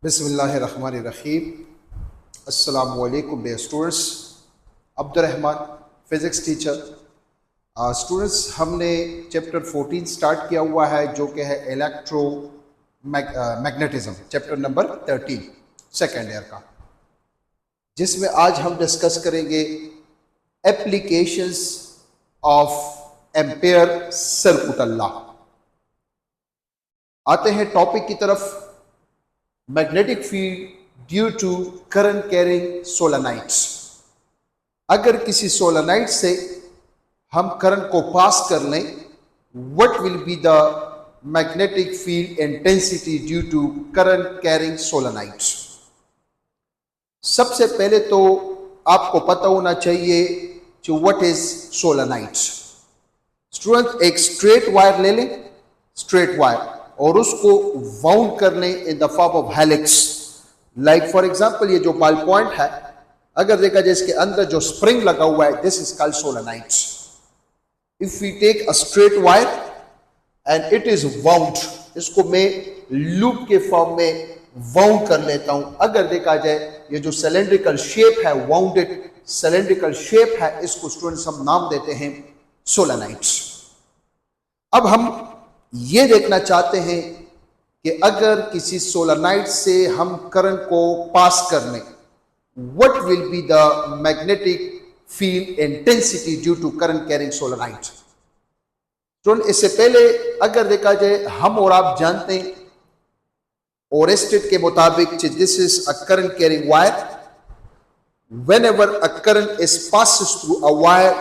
बिस्मिल्लाहिर्रहमानिर्रहीम। अस्सलामु अलैकुम dear students. Abdurrahman, physics teacher. Students, हमने चैप्टर 14 स्टार्ट किया हुआ है जो कि है electromagnetism, chapter number 13 second year का, जिसमें आज हम डिस्कस करेंगे applications of Ampere circuit law. आते हैं टॉपिक की तरफ। Magnetic field due to current carrying solenoids. अगर किसी सोलेनाइड से हम करंट को पास कर लें, what will be the magnetic field intensity due to current carrying solenoids. सबसे पहले तो आपको पता होना चाहिए कि व्हाट इज सोलेनाइड्स। स्टूडेंट, एक स्ट्रेट वायर ले लें, स्ट्रेट वायर, और उसको वाउंड कर लें in the form of helix. Like for example ये जो बॉल पॉइंट है, अगर देखा जाए इसके अंदर जो स्प्रिंग लगा हुआ है, this is called solenoids. If we take a straight wire and it is wound, इसको मैं लूप के फॉर्म में वाउंड कर लेता हूं। अगर देखा जाए ये जो सिलेंड्रिकल शेप है, वाउंडेड सिलेंड्रिकल शेप है, इसको स्टूडेंट्स हम नाम देते हैं सोलेनाइड्स। अब हम ये देखना चाहते हैं कि अगर किसी सोलेनाइड से हम करंट को पास कर लें, what will be the magnetic field intensity due to current carrying solenoid. तो इससे पहले अगर देखा जाए, हम और आप जानते हैं ओरेस्टेड के मुताबिक, this is a current carrying wire. whenever a current is passes through a wire,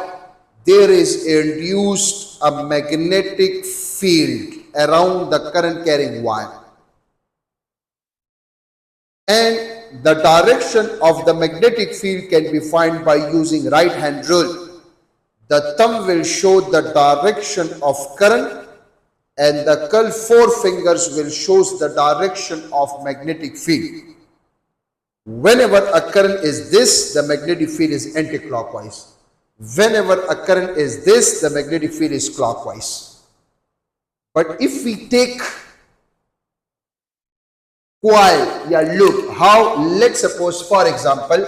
there is induced a magnetic field around the current carrying wire, and the direction of the magnetic field can be found by using right hand rule. The thumb will show the direction of current and the curl four fingers will show the direction of magnetic field. Whenever a current is this, the magnetic field is anti-clockwise. Whenever a current is this, the magnetic field is clockwise. But if we take coil या loop, how, let's suppose for example,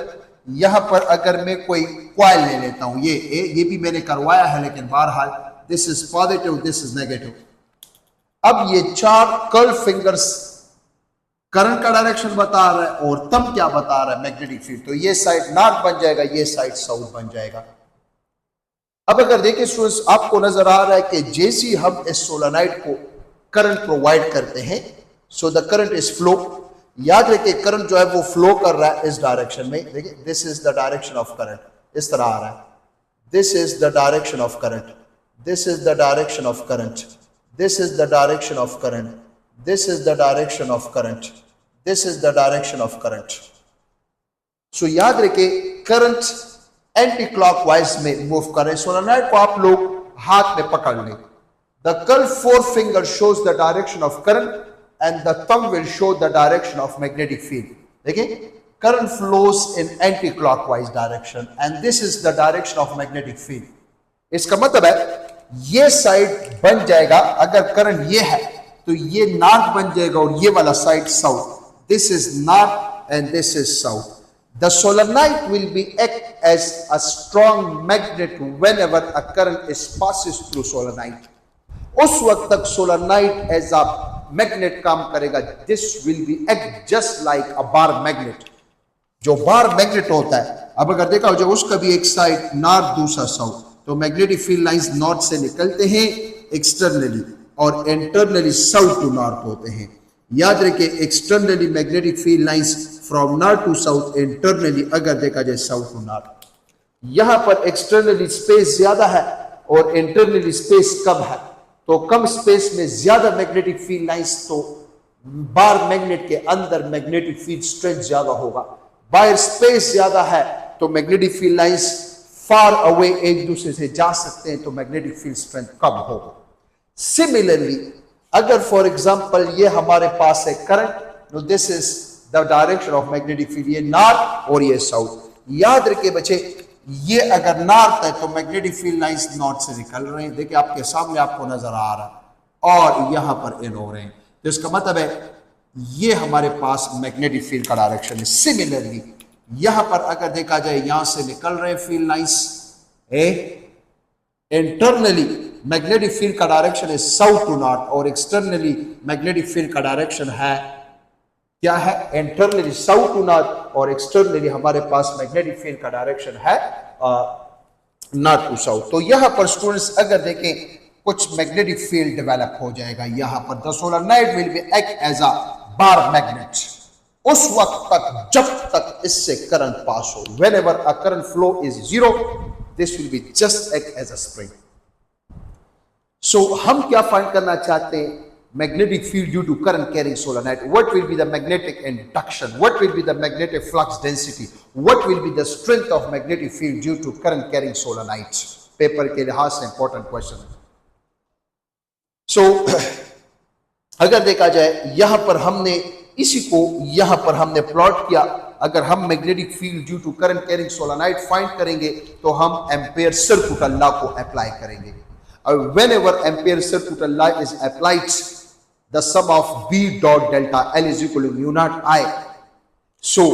यहां पर अगर मैं कोई coil ले लेता हूं, ये भी मैंने करवाया है, लेकिन बहरहाल this is positive, this is negative. अब ये चार कर्ल फिंगर्स करंट का डायरेक्शन बता रहा है और थंब क्या बता रहा है, मैग्नेटिक फील्ड। तो ये साइड नॉर्थ बन जाएगा, ये साइड साउथ बन जाएगा। अब अगर देखिए स्टूडेंट्स, आपको नजर आ रहा है कि जैसे हम इस सोलेनाइड को करंट प्रोवाइड करते हैं, so the current is flow. याद रखिए करंट जो है वो फ्लो कर रहा है इस डायरेक्शन में। देखिए this is the direction of current, इस तरह आ रहा है। This is the direction of current, this is the direction of current, this is the direction of current, this is the direction of current, this is the direction of current. So याद रखिए current anti clockwise में move कर रहे हैं। Solenoid को आप लोग हाथ में पकड़ लें। The curl four finger shows the direction of current and the thumb will show the direction of magnetic field. देखिए current flows in anti clockwise direction and this is the direction of magnetic field. इसका मतलब है ये side बन जाएगा, अगर current ये है तो ये नॉर्थ बन जाएगा और ये वाला side south. This is north and this is south. The solenoid will be act as a strong magnet whenever a current is passes through solenoid. उस वक्त तक solenoid as a magnet काम करेगा। This will be act just like a bar magnet. जो bar magnet होता है, अब अगर देखा हो जाए उसका भी एक साइड नॉर्थ दूसरा साउथ, तो मैग्नेटिक फील्ड लाइंस नॉर्थ से निकलते हैं एक्सटर्नली और इंटरनली साउथ टू नॉर्थ होते हैं। याद रखिए externally magnetic field lines from north to south, internally अगर देखा जाए साउथ टू नॉर्थ। यहां पर एक्सटर्नली स्पेस ज्यादा है और इंटरनली स्पेस कम है, तो कम स्पेस में ज्यादा मैग्नेटिक फील्ड लाइंस, तो बार मैग्नेट के अंदर मैग्नेटिक फील्ड स्ट्रेंथ ज्यादा होगा। बाहर स्पेस ज्यादा है तो magnetic field lines far away एक दूसरे से जा सकते हैं, तो मैग्नेटिक फील्ड स्ट्रेंथ कम होगा। सिमिलरली अगर फॉर एग्जांपल ये हमारे पास है current, no this is the direction of magnetic field, ये नॉर्थ और ये साउथ। याद रखिए बच्चे, ये अगर नॉर्थ है तो मैग्नेटिक फील्ड लाइंस नॉर्थ से निकल रहे हैं, देखिए आपके सामने आपको नजर आ रहा है, और यहां पर इन हो रहे हैं। तो इसका मतलब है ये हमारे पास मैग्नेटिक फील्ड का डायरेक्शन है। सिमिलरली यहां पर अगर देखा जाए यहां से निकल रहे field lines, internally magnetic field का डायरेक्शन है साउथ टू नॉर्थ और एक्सटर्नली मैग्नेटिक फील्ड का डायरेक्शन है क्या है, इंटरनली साउथ टू नॉर्थ और एक्सटर्नली हमारे पास मैग्नेटिक फील्ड का डायरेक्शन है नॉर्थ टू साउथ। तो यहां पर स्टूडेंट्स अगर देखें कुछ मैग्नेटिक फील्ड डेवलप हो जाएगा यहां पर। The solenoid will be act as a bar magnet उस वक्त तक जब तक इससे करंट पास हो। Whenever a current flow is zero this will be just act as a spring. So हम क्या फाइंड करना चाहते हैं, magnetic field due to current carrying solenoid. What will be the magnetic induction? What will be the magnetic flux density? What will be the strength of magnetic field due to current carrying solenoid? Paper के लिहाज से important question है। सो अगर देखा जाए यहां पर हमने इसी को यहां पर हमने प्लॉट किया। अगर हम magnetic field due to current carrying solenoid find करेंगे तो हम एम्पेयर सर्कुलर लॉ को अप्लाई करेंगे। और whenever ampere circular law is applied, the sum of B dot delta L is equal to mu naught I. So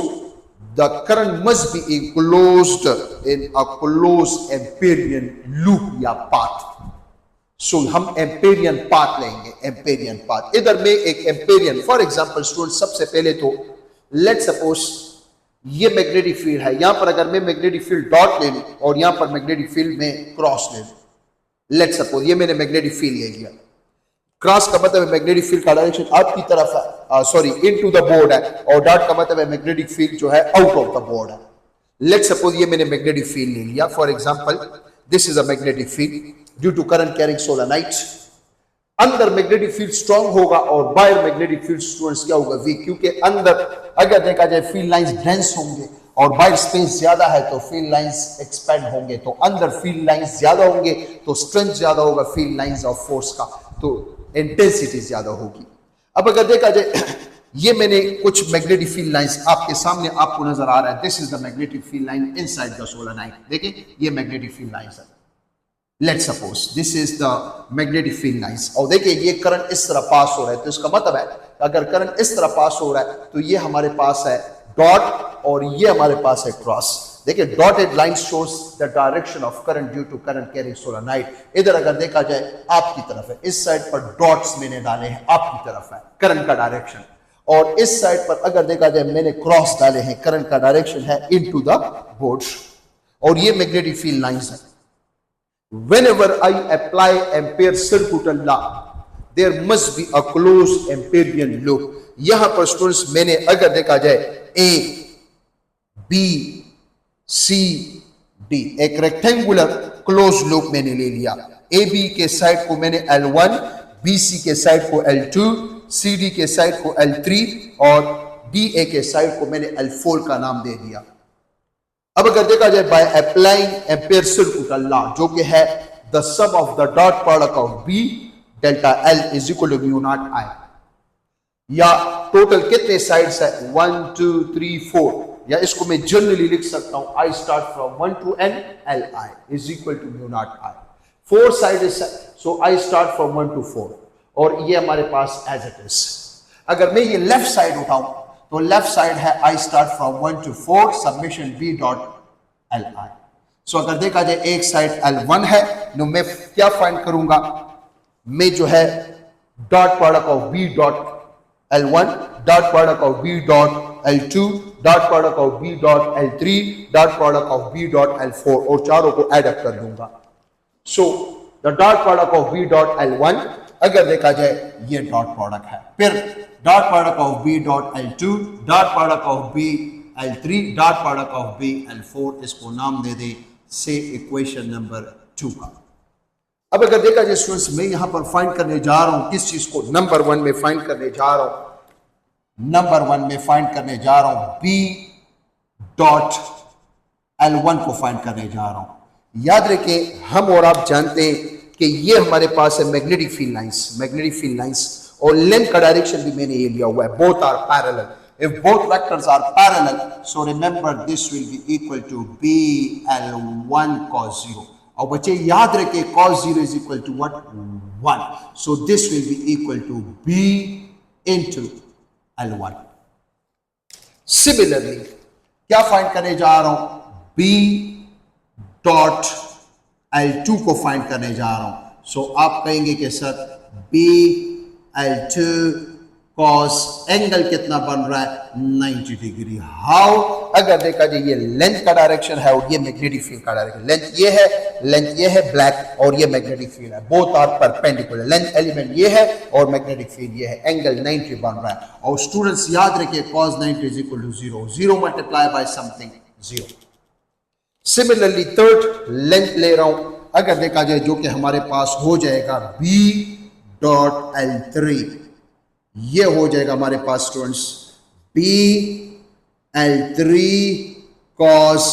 the current must be enclosed in a closed amperian loop या path. So हम Amperian path लेंगे, Amperian path. इधर में एक Amperian, for example student सबसे पहले तो late suppose ये मैग्नेटिक फील्ड है, यहां पर अगर मैं मैग्नेटिक फील्ड डॉट ले लूं और यहां पर मैग्नेटिक फील्ड में क्रॉस ले लूं, लेट सपोज ये मैंने मैग्नेटिक फील्ड ले लिया। क्रॉस का मतलब मैग्नेटिक फील्ड का डायरेक्शन आपकी तरफ है, सॉरी इनटू द बोर्ड है, और डॉट का मतलब मैग्नेटिक फील्ड जो है आउट ऑफ द बोर्ड है। लेट सपोज ये मैंने मैग्नेटिक फील्ड ले लिया, for example this is a magnetic field due to current carrying solenoid. अंदर मैग्नेटिक फील्ड स्ट्रांग होगा और बाहर मैग्नेटिक फील्ड स्टूडेंट्स क्या होगा, वीक, क्योंकि अंदर अगर देखा जाए फील्ड लाइंस डेंस होंगे और बाहर स्पेस ज्यादा है तो फील्ड लाइंस एक्सपेंड होंगे। तो अंदर फील्ड लाइंस ज्यादा होंगे तो स्ट्रेंथ ज्यादा होगा फील्ड लाइंस ऑफ फोर्स का, तो इंटेंसिटी ज्यादा होगी। अब अगर देखा जाए ये मैंने कुछ मैग्नेटिक फील्ड लाइंस आपके सामने आपको नजर आ रहा है, this is the magnetic field line inside the solenoid. देखिए ये मैग्नेटिक फील्ड लाइंस है, let suppose this is the magnetic field lines. और देखिए ये करंट इस तरह पास हो रहा है, तो इसका मतलब है अगर करंट इस तरह पास हो रहा है तो ये हमारे पास है डॉट और ये हमारे पास है क्रॉस। देखिए dotted line shows the direction of current due to current carrying solenoid. इधर अगर देखा जाए आपकी तरफ है, इस साइड पर डॉट्स मैंने डाले हैं, आपकी तरफ है करंट का डायरेक्शन, और इस साइड पर अगर देखा जाए मैंने क्रॉस डाले हैं, करंट का डायरेक्शन है इनटू द बोर्ड, और ये मैग्नेटिक फील्ड लाइंस है। Whenever I apply ampere circular law, there must be a closed amperian loop. यहां पर स्टूडेंट्स मैंने अगर देखा जाए A, B, C, D एक रेक्टेंगुलर क्लोज लूप मैंने ले लिया। ए बी के साइड को मैंने L1, बी सी के साइड को L2, सी डी के साइड को L3 और डी ए के साइड को मैंने L4 का नाम दे दिया। अब अगर देखा जाए by applying Ampere circular law जो कि है the sum of the dot product of B delta L is equal to mu naught I, या टोटल कितने साइड्स है 1 2 3 4, या इसको मैं जनरली लिख सकता हूं I start from 1 to n L I is equal to mu naught I. 4 sides है so I start from 1 to 4 और ये हमारे पास एज इट इज। अगर मैं ये लेफ्ट साइड उठाऊं तो लेफ्ट साइड है I start from 1 to 4 summation B dot L I. So अगर देखा जाए एक साइड L1 है तो मैं क्या फाइंड करूंगा, मैं जो है dot product of B dot L1 dot product of B dot L2 dot product of B dot L3 dot product of B dot L4 और चारों को एड अप कर दूंगा। So the dot product of B dot L1 अगर देखा जाए ये dot product है, फिर dot product of B dot L2 dot product of B L3 dot product of B L4, इसको नाम दे दे से इक्वेशन नंबर 2 का। अब अगर देखा जाए स्टूडेंट्स मैं यहां पर फाइंड करने जा रहा हूं किस चीज को, नंबर 1 में फाइंड करने जा रहा हूं, नंबर 1 में फाइंड करने जा रहा हूं बी डॉट L1 को फाइंड करने जा रहा हूं। याद रखें हम और आप जानते हैं कि ये हमारे पास है magnetic field lines, magnetic field lines, और लेंथ का डायरेक्शन भी मैंने ये लिया हुआ है, both are parallel. If both vectors are parallel, so remember this will be equal to BL1 cos 0. और बच्चे याद रखें cos 0 is equal to what? 1. So this will be equal to B into L1। Similarly क्या find करने जा रहा हूं, B dot L2 को फाइंड करने जा रहा हूं। सो आप कहेंगे कि sir B L2 cos angle कितना बन रहा है 90 डिग्री। हाउ, अगर देखा जाए ये लेंथ का डायरेक्शन है और ये मैग्नेटिक फील्ड का डायरेक्शन, लेंथ ये है ब्लैक और ये मैग्नेटिक फील्ड है, both are perpendicular, length element ये है और मैग्नेटिक फील्ड ये है, एंगल 90 बन रहा है। और स्टूडेंट्स याद रखिए cos 90 is equal to 0, 0 multiply by something 0। Similarly third length ले रहा हूं, अगर देखा जाए जो कि हमारे पास हो जाएगा B डॉट L3, ये हो जाएगा हमारे पास स्टूडेंट्स B L3 cos।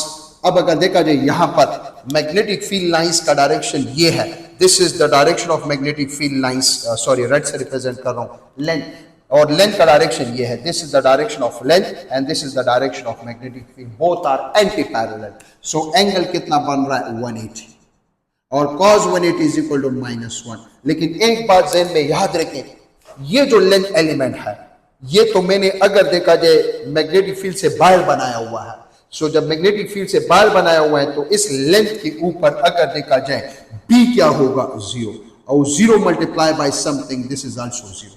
अब अगर देखा जाए यहां पर मैग्नेटिक फील्ड लाइंस का डायरेक्शन ये है, this is the direction of magnetic field lines, sorry red से रिप्रेजेंट कर रहा हूं लेंथ, और लेंथ का डायरेक्शन ये है, this is the direction of length and this is the direction of magnetic field, both are anti parallel. So angle कितना बन रहा है 180 और cos 180 इज इक्वल टू -1। लेकिन एक बात ज़हन में याद रखें, ये जो लेंथ एलिमेंट है ये तो मैंने अगर देखा जाए मैग्नेटिक फील्ड से बाहर बनाया हुआ है। सो जब मैग्नेटिक फील्ड से बाहर बनाया हुआ है तो इस लेंथ के ऊपर अगर देखा जाए B क्या होगा 0, और 0 multiply by something, this is also 0।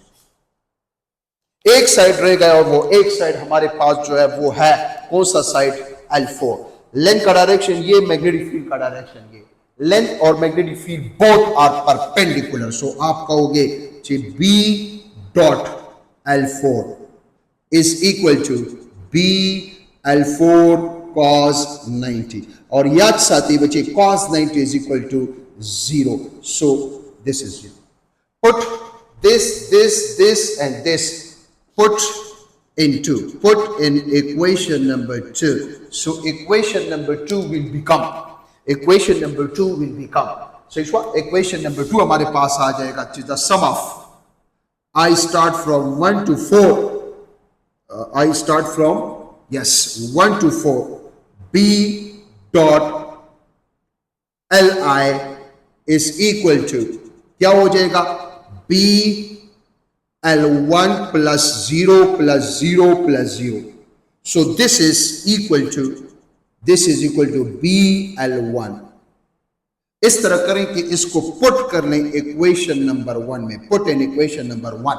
एक साइड रह गया और वो एक साइड हमारे पास जो है वो है कौन सा साइड, L4। लेंथ का डायरेक्शन ये, मैग्नेटिक फील्ड का डायरेक्शन ये, लेंथ और magnetic field both are perpendicular. So आप कहोगे B dot L4 is equal to B L4 cos 90, और याद साथी बच्चे cos 90 is equal to 0। So this is 0। Put this and this put in equation number 2. So equation number 2 will become, so equation number 2 हमारे पास आ जाएगा, the sum of I start from 1 to 4, I start from 1 to 4, B dot Li is equal to क्या हो जाएगा, B L1 plus 0 plus 0 plus 0. So this is equal to B L1। इस तरह करें कि इसको पुट कर लें इक्वेशन नंबर 1 में, पुट इन इक्वेशन नंबर 1,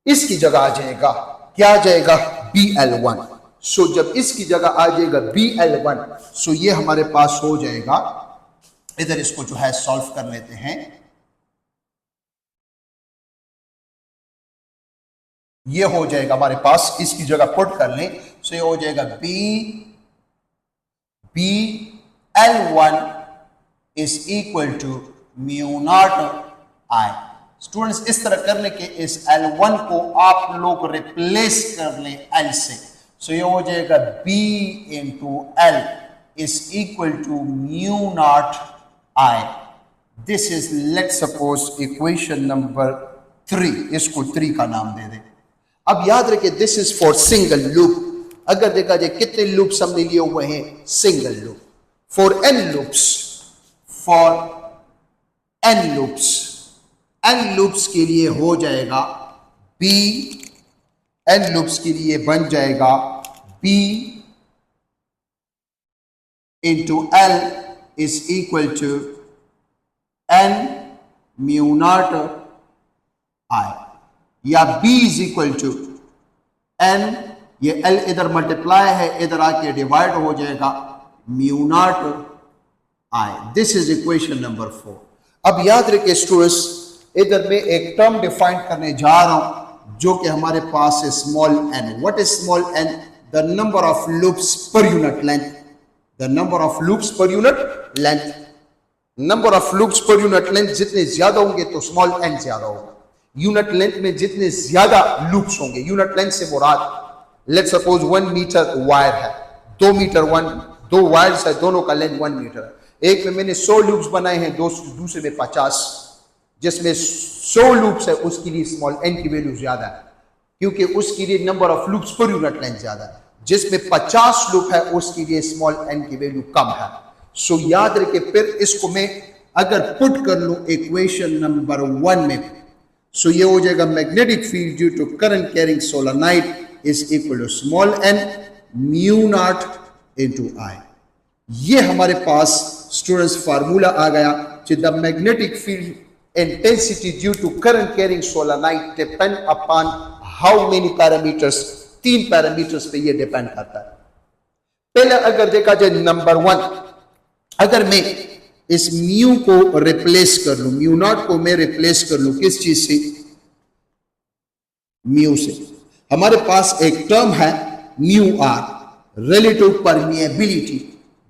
इसकी जगह आ जाएगा क्या आ जाएगा BL1। सो जब इसकी जगह आ जाएगा BL1, सो ये हमारे पास हो जाएगा, इधर इसको जो है सॉल्व कर लेते हैं, ये हो जाएगा हमारे पास, इसकी जगह पुट कर लें, सो ये हो जाएगा BL1 is equal to mu naught I। Students इस तरह करने के इस L1 को आप लोग रिप्लेस कर लें L से, सो ये हो जाएगा B into L is equal to mu naught I। This is let's suppose equation number 3, इसको 3 का नाम दे दें। अब याद रखिए this is for single loop, अगर देखा जाए कितने लूप्स हमने लिए हुए हैं, single loop. For n loops के लिए हो जाएगा B, n लूप्स के लिए बन जाएगा B into L is equal to n mu naught I, या B is equal to n, ये L इधर मल्टीप्लाई है, इधर आके डिवाइड हो जाएगा mu naught I। This is equation number 4। अब याद रखिए स्टूडेंट्स, इधर में एक टर्म डिफाइन करने जा रहा हूं जो कि हमारे पास है small n। What is small n? The number of loops per unit length, the number of loops per unit length, number of loops per unit length जितने ज्यादा होंगे तो स्मॉल n ज्यादा होगा। यूनिट लेंथ में जितने ज्यादा लूप्स होंगे, यूनिट लेंथ से मुराद लेट सपोज 1 मीटर वायर है, 2 मीटर 2 वायर्स है, दोनों का लेंथ 1 मीटर है। एक में मैंने 100 लूप्स बनाए हैं, दूसरे में 50, जिसमें 100 लूप्स है उसके लिए स्मॉल n की वैल्यू ज्यादा है, क्योंकि उसके लिए number of loops per unit length ज्यादा है। जिसमें 50 लूप है उसके लिए स्मॉल n की वैल्यू कम है। सो याद रखिए, फिर इसको मैं अगर पुट कर लूं इक्वेशन नंबर 1 में, सो ये हो जाएगा magnetic field due to current carrying solenoid is equal to small n mu naught into I. ये हमारे पास स्टूडेंट्स फार्मूला आ गया कि the magnetic field intensity due to current carrying solenoid depend upon how many parameters, 3 parameters पे ये depend करता है। पहले अगर देखा जाए नंबर 1, अगर मैं इस म्यू को रिप्लेस कर लूं, म्यू नॉट को मैं रिप्लेस कर लूं किस चीज से, म्यू से, हमारे पास एक टर्म है mu R, relative permeability,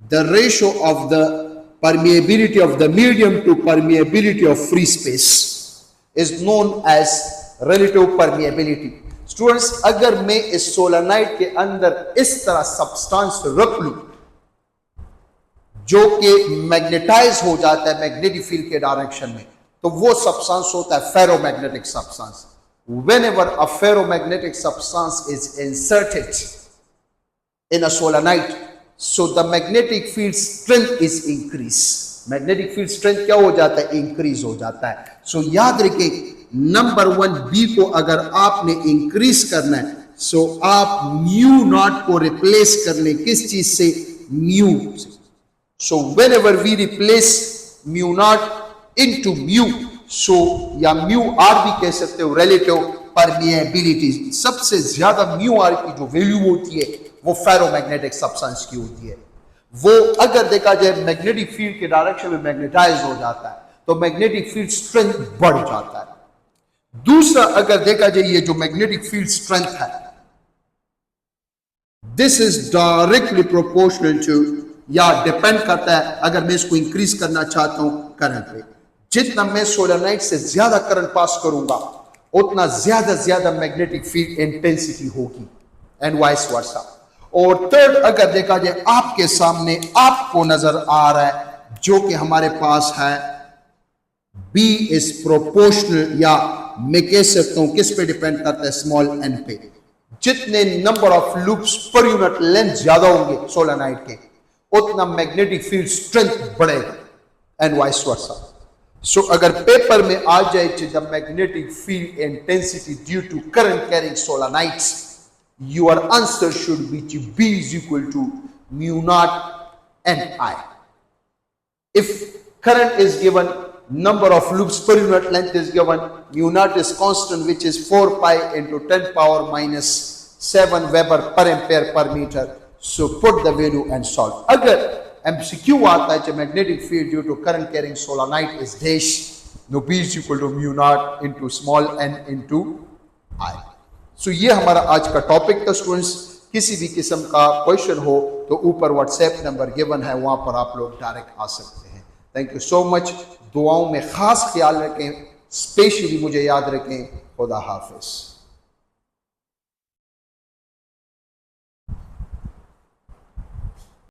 the ratio of the permeability of the medium to permeability of free space is known as relative permeability। Students, अगर मैं इस सोलेनोइड के अंदर इस तरह सब्सटेंस रख लूं जो कि मैग्नेटाइज हो जाता है मैग्नेटिक फील्ड के डायरेक्शन में, तो वो सब्सटेंस होता है ferromagnetic substance. whenever a ferromagnetic substance is inserted in a solenoid, so the magnetic field strength is increased। magnetic field strength क्या हो जाता है, इंक्रीज हो जाता है। सो याद रखें नंबर 1 बी को अगर आपने इंक्रीज करना है, सो आप म्यू नॉट को रिप्लेस कर लें किस चीज से, म्यू से। So whenever we replace mu naught into mu, so या म्यू आर भी कह सकते हो, रिलेटिव परमिएबिलिटी, सबसे ज्यादा म्यू आर की जो वैल्यू होती है वो फेरोमैग्नेटिक सब्सटेंस की होती है। वो अगर देखा जाए मैग्नेटिक फील्ड के डायरेक्शन में मैग्नेटाइज हो जाता है तो मैग्नेटिक फील्ड स्ट्रेंथ बढ़ जाता है। दूसरा अगर देखा जाए ये जो मैग्नेटिक फील्ड स्ट्रेंथ है, this is directly proportional to, या डिपेंड करता है अगर मैं इसको इंक्रीज करना चाहता हूं करंट पे, जितना मैं सोलेनोइड से ज्यादा करंट पास करूंगा उतना ज्यादा मैग्नेटिक फील्ड इंटेंसिटी होगी, एंड वाइस वर्सा। और थर्ड अगर देखा जाए आपके सामने आपको नजर आ रहा है जो कि हमारे पास है B इज प्रोपोर्शनल, या मैं कह सकता हूं किस पे डिपेंड करता है, स्मॉल n पे। जितने number of loops per unit length ज्यादा होंगे सोलेनोइड के, उतना मैग्नेटिक फील्ड स्ट्रेंथ बढ़ेगा, एंड वाइस वर्सा। सो अगर पेपर में आ जाए the magnetic field intensity due to current carrying solenoids, your answer should be B is equal to mu naught Ni। If current is given, number of loops per unit length is given, mu naught is constant which is 4 pi into 10 power minus 7 Weber per ampere per meter। So put the value and solve। अगर MCQ आता है magnetic field due to current carrying solenoid is dash, no B is equal to mu naught into small n into I। सो ये हमारा आज का topic था students. किसी भी किस्म का क्वेश्चन हो तो ऊपर व्हाट्सएप नंबर गिवन है, वहां पर आप लोग डायरेक्ट आ सकते हैं। Thank you so much. दुआओं में खास ख्याल रखें, स्पेशली मुझे याद रखें। खुदा हाफिज।